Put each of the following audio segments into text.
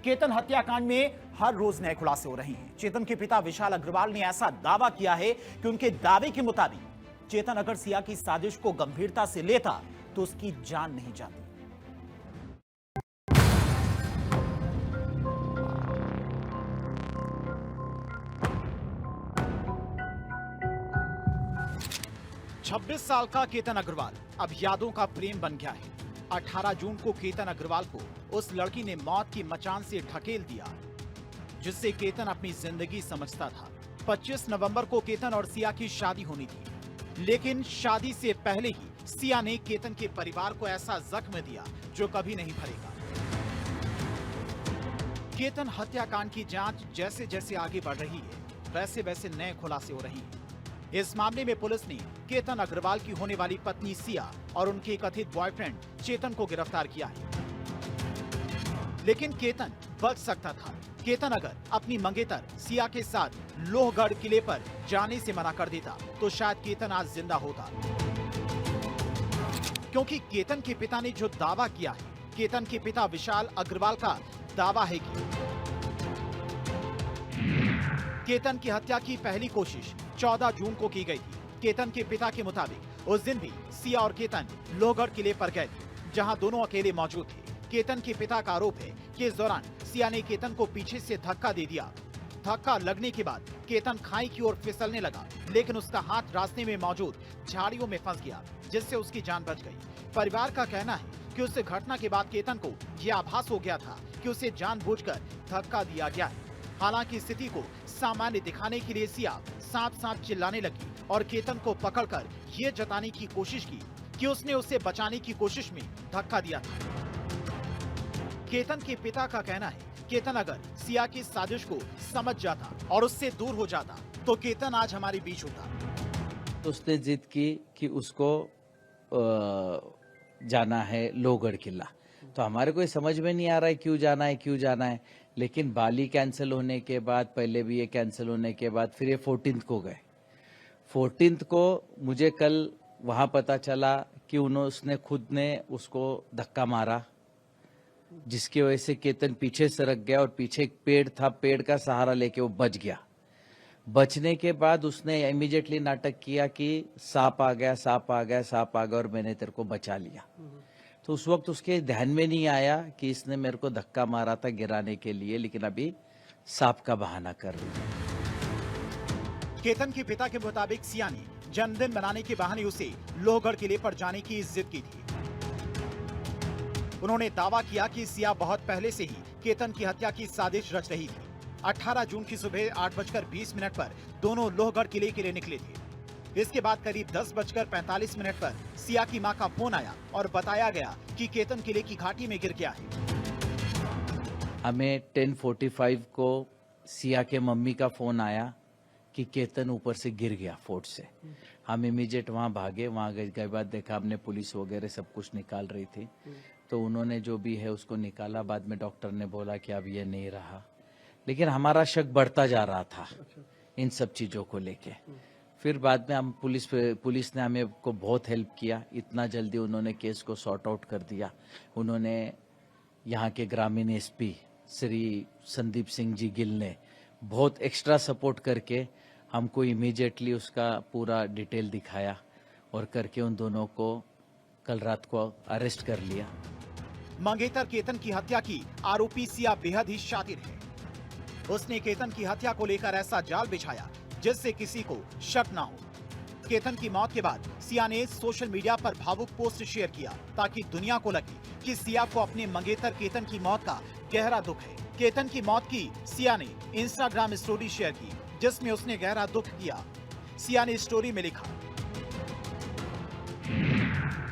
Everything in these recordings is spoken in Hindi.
केतन हत्याकांड में हर रोज नए खुलासे हो रहे हैं। चेतन के पिता विशाल अग्रवाल ने ऐसा दावा किया है कि उनके दावे के मुताबिक चेतन अगर सिया की साजिश को गंभीरता से लेता तो उसकी जान नहीं जाती। छब्बीस साल का केतन अग्रवाल अब यादों का प्रेम बन गया है। 18 जून को केतन अग्रवाल को उस लड़की ने मौत की मचान से ढकेल दिया जिससे केतन अपनी जिंदगी समझता था। 25 नवंबर को केतन और सिया की शादी होनी थी, लेकिन शादी से पहले ही सिया ने केतन के परिवार को ऐसा जख्म दिया जो कभी नहीं भरेगा। केतन हत्याकांड की जांच जैसे जैसे आगे बढ़ रही है वैसे वैसे नए खुलासे हो रहे हैं। इस मामले में पुलिस ने केतन अग्रवाल की होने वाली पत्नी सिया और उनके कथित बॉयफ्रेंड चेतन को गिरफ्तार किया है। लेकिन केतन बच सकता था। केतन अगर अपनी मंगेतर सिया के साथ लोहगढ़ किले पर जाने से मना कर देता तो शायद केतन आज जिंदा होता, क्योंकि केतन के पिता ने जो दावा किया है, केतन के पिता विशाल अग्रवाल का दावा है कि केतन की हत्या की पहली कोशिश 14 जून को की गई थी। केतन के पिता के मुताबिक उस दिन भी सिया और केतन लोहगढ़ किले पर गए थे, जहां दोनों अकेले मौजूद थे। केतन के पिता का आरोप है कि इस दौरान सिया ने केतन को पीछे से धक्का दे दिया। धक्का लगने के बाद केतन खाई की ओर फिसलने लगा, लेकिन उसका हाथ रास्ते में मौजूद झाड़ियों में फंस गया, जिससे उसकी जान बच गई। परिवार का कहना है कि उस घटना के बाद केतन को यह आभास हो गया था कि उसे जानबूझकर धक्का दिया गया है। हालांकि स्थिति को सामान्य दिखाने के लिए सिया सांप सांप चिल्लाने लगी और केतन को पकड़कर ये जताने की कोशिश की कि उसने उसे बचाने की कोशिश में धक्का दिया था। केतन के पिता का कहना है केतन अगर सिया की साजिश को समझ जाता और उससे दूर हो जाता तो केतन आज हमारे बीच होता। तो उसने जिद की कि उसको जाना है लोहगढ़ किला। तो हमारे को समझ में नहीं आ रहा है क्यों जाना है। लेकिन बाली कैंसिल होने के बाद, पहले भी ये कैंसिल होने के बाद फिर ये 14th को गए। 14th को मुझे कल वहां पता चला कि उसने खुद ने उसको धक्का मारा, जिसकी वजह से केतन पीछे सरक गया और पीछे एक पेड़ था, पेड़ का सहारा लेके वो बच गया। बचने के बाद उसने इमीडिएटली नाटक किया कि सांप आ गया और मैंने तेरे को बचा लिया। तो उस वक्त उसके ध्यान में नहीं आया कि इसने मेरे को धक्का मारा था गिराने के लिए, लेकिन अभी सांप का बहाना कर रही है। केतन के पिता के मुताबिक सिया ने जन्मदिन मनाने के बहाने उसे लोहगढ़ किले पर जाने की जिद की थी। उन्होंने दावा किया कि सिया बहुत पहले से ही केतन की हत्या की साजिश रच रही थी। 18 जून की सुबह 8:20 पर दोनों लोहगढ़ किले के लिए निकले थे। इसके बाद करीब 10:45 पर सिया की मां का फोन आया और बताया गया कि केतन किले की घाटी में गिर गया है। हमें 10:45 को सिया के मम्मी का फोन आया कि केतन ऊपर से गिर गया फोर्ट से। हम इमीडिएट वहां भागे। वहां गए के बाद देखा हमने पुलिस वगैरह सब कुछ निकाल रही थी, तो उन्होंने जो भी है उसको निकाला। बाद में डॉक्टर ने बोला कि अब ये नहीं रहा, लेकिन हमारा शक बढ़ता जा रहा था इन सब चीजों को लेके। फिर बाद में हम पुलिस ने हमें को बहुत हेल्प किया। इतना जल्दी उन्होंने केस को सॉर्ट आउट कर दिया। उन्होंने यहाँ के ग्रामीण एसपी श्री संदीप सिंह जी गिल ने बहुत एक्स्ट्रा सपोर्ट करके हमको इमीडिएटली उसका पूरा डिटेल दिखाया और करके उन दोनों को कल रात को अरेस्ट कर लिया। मंगेतर केतन की हत्या की आरोपी सिया बेहद ही शातिर है। उसने केतन की हत्या को लेकर ऐसा जाल बिछाया जिससे किसी को शक न हो। केतन की मौत के बाद सिया ने सोशल मीडिया पर भावुक पोस्ट शेयर किया ताकि दुनिया को लगे कि सिया को अपने मंगेतर केतन की मौत का गहरा दुख है। केतन की मौत की सिया ने इंस्टाग्राम स्टोरी शेयर की जिसमें उसने गहरा दुख किया। सिया ने स्टोरी में लिखा,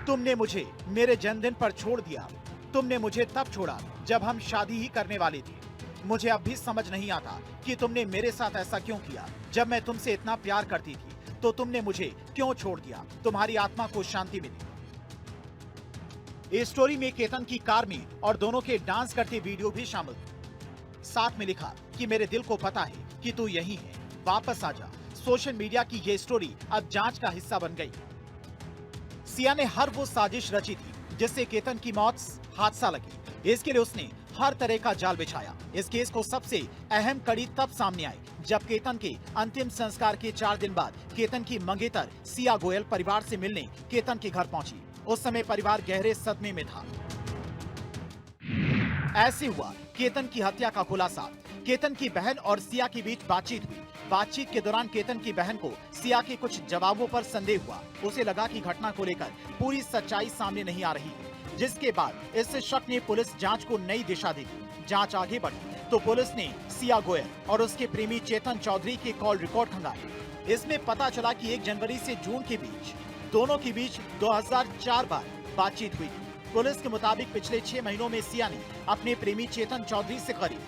तुमने मुझे मेरे जन्मदिन पर छोड़ दिया। तुमने मुझे तब छोड़ा जब हम शादी ही करने वाले थे। मुझे अब भी समझ नहीं आता कि तुमने मेरे साथ ऐसा क्यों किया। जब मैं तुमसे इतना प्यार करती थी तो तुमने मुझे क्यों छोड़ दिया। तुम्हारी आत्मा को शांति मिली। इस स्टोरी में केतन की कार में और दोनों के डांस करते वीडियो भी शामिल थे। साथ में लिखा कि मेरे दिल को पता है कि तू यही है, वापस आ जा। सोशल मीडिया की ये स्टोरी अब जांच का हिस्सा बन गई। सिया ने हर वो साजिश रची थी जिससे केतन की मौत हादसा लगी। इसके लिए उसने हर तरह का जाल बिछाया। इस केस को सबसे अहम कड़ी तब सामने आई जब केतन के अंतिम संस्कार के 4 दिन बाद केतन की मंगेतर सिया गोयल परिवार से मिलने केतन के घर पहुंची। उस समय परिवार गहरे सदमे में था। ऐसे हुआ केतन की हत्या का खुलासा। केतन की बहन और सिया के बीच बातचीत हुई। बातचीत के दौरान केतन की बहन को सिया के कुछ जवाबों पर संदेह हुआ। उसे लगा कि घटना को लेकर पूरी सच्चाई सामने नहीं आ रही है, जिसके बाद इस शक ने पुलिस जांच को नई दिशा दी। जांच आगे बढ़ी तो पुलिस ने सिया गोयल और उसके प्रेमी चेतन चौधरी के कॉल रिकॉर्ड खंगाले। इसमें पता चला कि 1 जनवरी से जून के बीच दोनों के बीच 2004 बार बातचीत हुई थी। पुलिस के मुताबिक पिछले 6 महीनों में सिया ने अपने प्रेमी चेतन चौधरी से करीब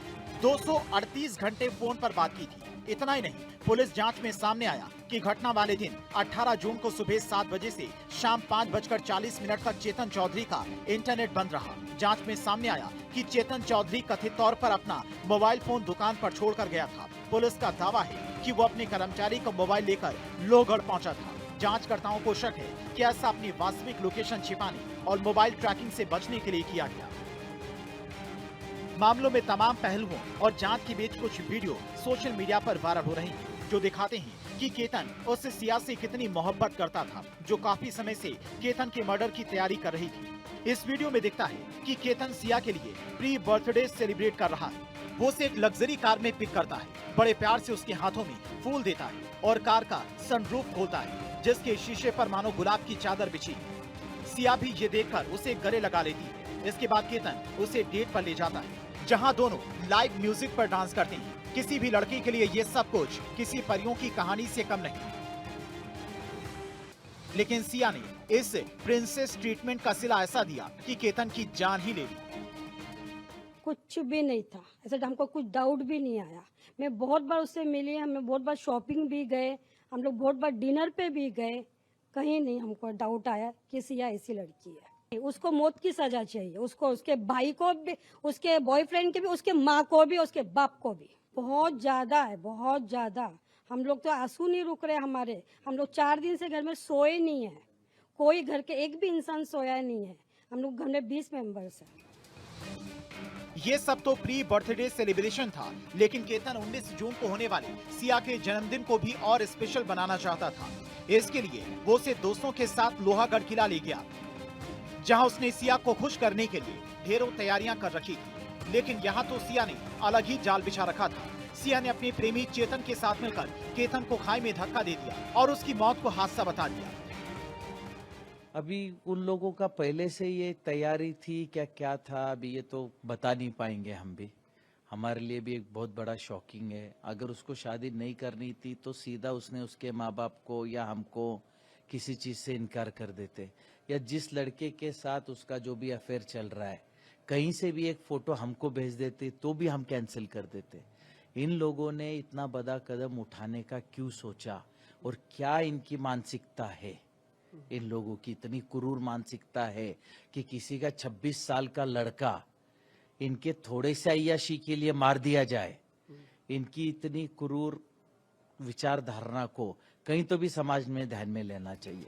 238 घंटे फोन पर बात की थी। इतना ही नहीं, पुलिस जांच में सामने आया कि घटना वाले दिन 18 जून को सुबह 7 बजे से शाम 5:40 तक चेतन चौधरी का इंटरनेट बंद रहा। जांच में सामने आया कि चेतन चौधरी कथित तौर पर अपना मोबाइल फोन दुकान पर छोड़कर गया था। पुलिस का दावा है कि वो अपने कर्मचारी का मोबाइल लेकर लोहगढ़ पहुंचा था। जांचकर्ताओं को शक है कि ऐसा अपनी वास्तविक लोकेशन छिपाने और मोबाइल ट्रैकिंग से बचने के लिए किया गया। मामलों में तमाम पहलुओं और जांच के बीच कुछ वीडियो सोशल मीडिया पर वायरल हो रहे हैं, जो दिखाते हैं कि केतन उससे सिया से कितनी मोहब्बत करता था, जो काफी समय से केतन के मर्डर की तैयारी कर रही थी। इस वीडियो में दिखता है कि केतन सिया के लिए प्री बर्थडे सेलिब्रेट कर रहा है। वो उसे एक लग्जरी कार में पिक करता है, बड़े प्यार से उसके हाथों में फूल देता है और कार का सनरूफ खोलता है, जिसके शीशे पर मानो गुलाब की चादर बिछी है। सिया भी ये देखकर उसे गले लगा लेती है। इसके बाद केतन उसे डेट पर ले जाता है, जहां दोनों लाइव म्यूजिक पर डांस करते हैं। किसी भी लड़की के लिए ये सब कुछ किसी परियों की कहानी से कम नहीं। लेकिन सिया ने इस प्रिंसेस ट्रीटमेंट का सिला ऐसा दिया कि केतन की जान ही ले ली। कुछ भी नहीं था ऐसा, हमको कुछ डाउट भी नहीं आया। मैं बहुत बार उससे मिली, हमें बहुत बार शॉपिंग भी गए, हम लोग बहुत बार डिनर पे भी गए, कहीं नहीं हमको डाउट आया कि सिया ऐसी लड़की है। उसको मौत की सजा चाहिए, उसको, उसके भाई को भी, उसके बॉयफ्रेंड के भी, उसके माँ को भी, उसके बाप को भी। बहुत ज्यादा है, बहुत ज्यादा। हम लोग तो आंसू नहीं रुक रहे हमारे। हम लोग 4 दिन से घर में सोए नहीं है, कोई घर के एक भी इंसान सोया नहीं है। हम लोग घर में 20 मेंबर्स हैं। ये सब तो प्री बर्थडे सेलिब्रेशन था, लेकिन केतन 19 जून को होने वाले सिया के जन्मदिन को भी और स्पेशल बनाना चाहता था। इसके लिए वो उसे दोस्तों के साथ लोहागढ़ किला ले गया, जहां उसने सिया को खुश करने के लिए ढेरों तैयारियां कर रखी थी। लेकिन यहाँ तो सिया ने अलग ही जाल बिछा रखा था। सिया ने अपने प्रेमी चेतन के साथ मिलकर केतन को खाई में धक्का दे दिया और उसकी मौत को हादसा बता दिया। अभी उन लोगों का पहले से ये तैयारी थी क्या था, अभी ये तो बता नहीं पाएंगे हम भी। हमारे लिए भी एक बहुत बड़ा शॉकिंग है। अगर उसको शादी नहीं करनी थी तो सीधा उसने उसके माँ बाप को या हमको किसी चीज से इनकार कर देते, या जिस लड़के के साथ उसका जो भी अफेयर चल रहा है कहीं से भी एक फोटो हमको भेज देते तो भी हम कैंसिल कर देते। इन लोगों ने इतना बड़ा कदम उठाने का क्यों सोचा, और क्या इनकी मानसिकता है? इन लोगों की इतनी क्रूर मानसिकता है कि किसी का 26 साल का लड़का इनके थोड़े से अय्याशी के लिए मार दिया जाए। इनकी इतनी क्रूर विचारधारणा को कहीं तो भी समाज में ध्यान में लेना चाहिए।